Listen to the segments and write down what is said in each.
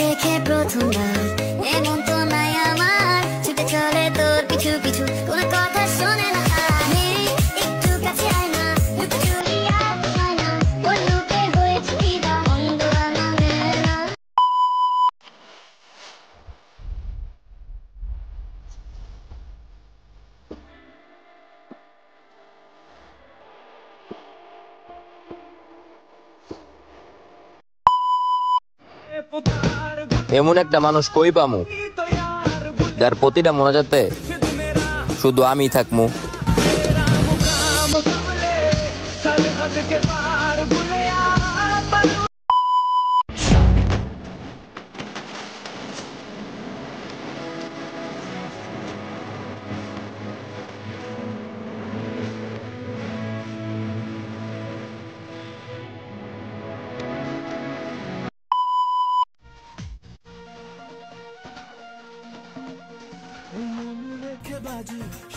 দেখে প্রথমবার এমন তো নাই আমার, ছুটে চলে তোর পিছু পিছু, কোনো কথা শোনে না। একটু কাছে আয় না, লুকে চুরি আর হয় না, ওর লুকে হয়েছে ফিদা, অন্ধ আমার না। এমন একটা মানুষ কই পামু যার প্রতিটা মোনাজাতে শুধু আমি থাকমু।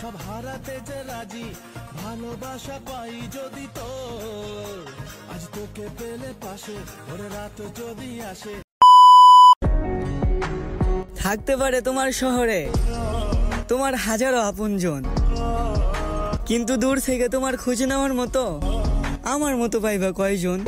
সব হারাতে যে রাজি, ভালোবাসা পাই যদি তোর, আজ তোকে পেলে পাশে, ওরে রাত যদি আসে। থাকতে পারে তোমার শহরে তোমার হাজারো আপনজন, কিন্তু দূর থেকে তোমার খোঁজ নেওয়ার মতো আমার মতো পাইবা কয়জন?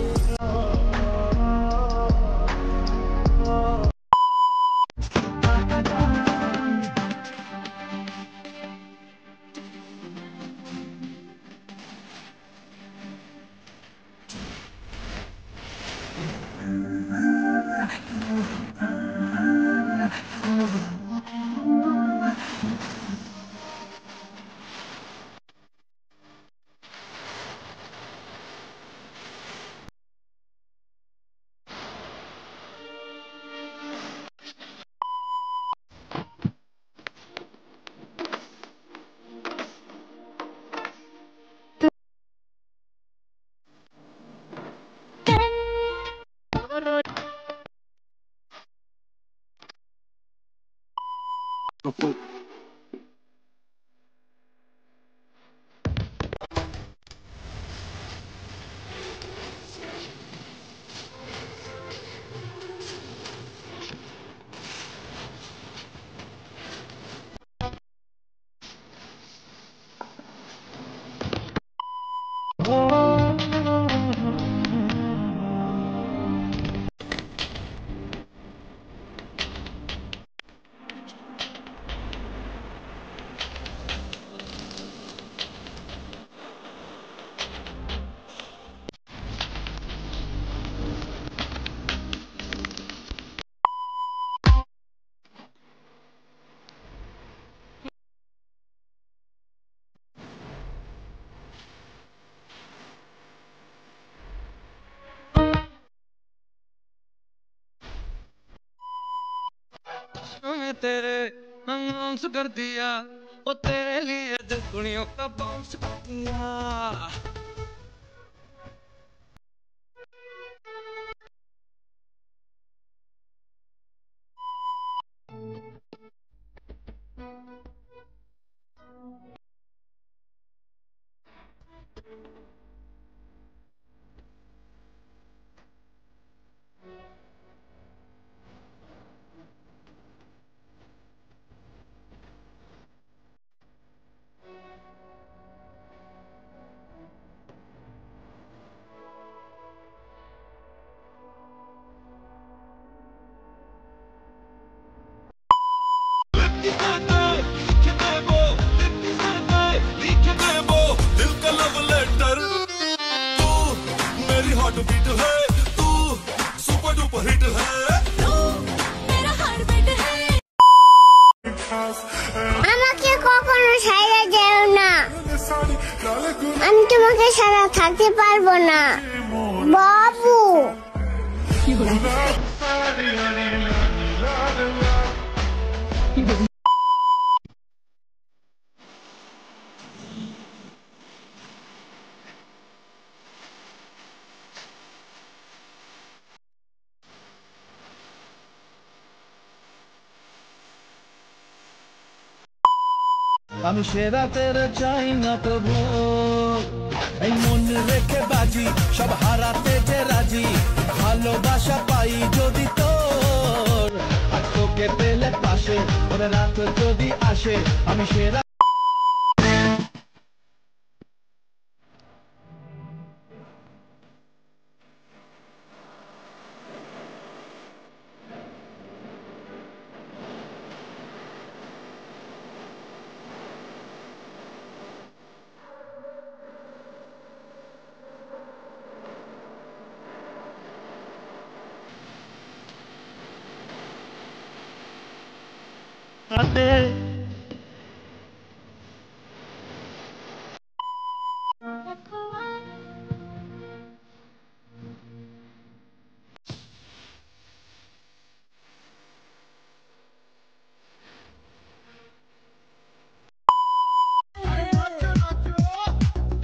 तेरे अनाउंस कर दिया, वो तेरे लिए दिल दुनिया का बाउंस कर दिया। बीट है तू, सुपर डुपर हिट है तू, मेरा हार्ट बीट है। আমাকে কখনো ছাইড়া যেও না, আমি তোমাকে ছাড়া থাকতে পারবো না বাবু। আমি সে রাতের চাই না প্রভু, এই মন রেখে বাজি, সব হারাতে যে রাজি, ভালোবাসা পাই যদি তোর। পাশে, ওরে রাত যদি আসে আমি সেরা।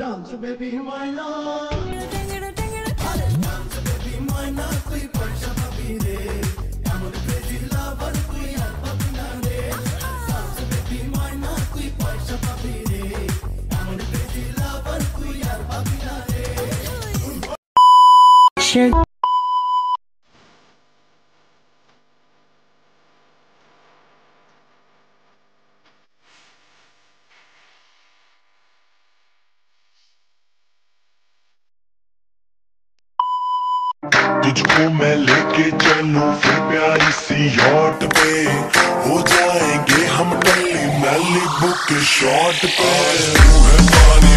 Dance baby why not? Dance baby why not? Koi paisa pabi re, amon crazy lover koi ar pabi na re. Dance baby why not? Koi paisa pabi re, amon crazy lover koi ar pabi na re. तुझको मैं लेके चलूं फिर प्यारी सी yacht पे, हो जाएंगे हम टल्ली मैलिबू के शॉट पे। तू है पानी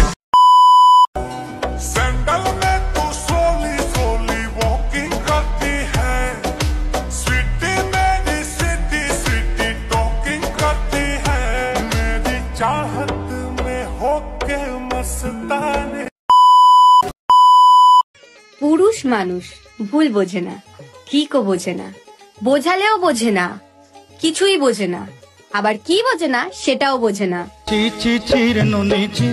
सैंडल में तू सोली सोली वॉकिंग करती है, स्वीटी मेरी सिटी सिटी टॉकिंग करती है, मेरी चाहत में होके मस्ताने। পুরুষ মানুষ ভুল বোঝে না, ঠিকও বোঝে না, বোঝালেও বোঝে না, কিছুই বোঝে না, আবার কি বোঝে না সেটাও বোঝে না। ची ची चीर नोनी ची,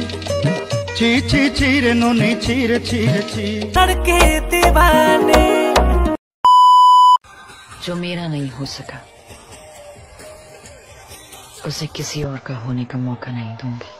ची ची चीर नोनी चीर चीर ची। लड़के दीवाने जो मेरा नहीं हो सका उसे किसी और का होने का मौका नहीं दूंगी।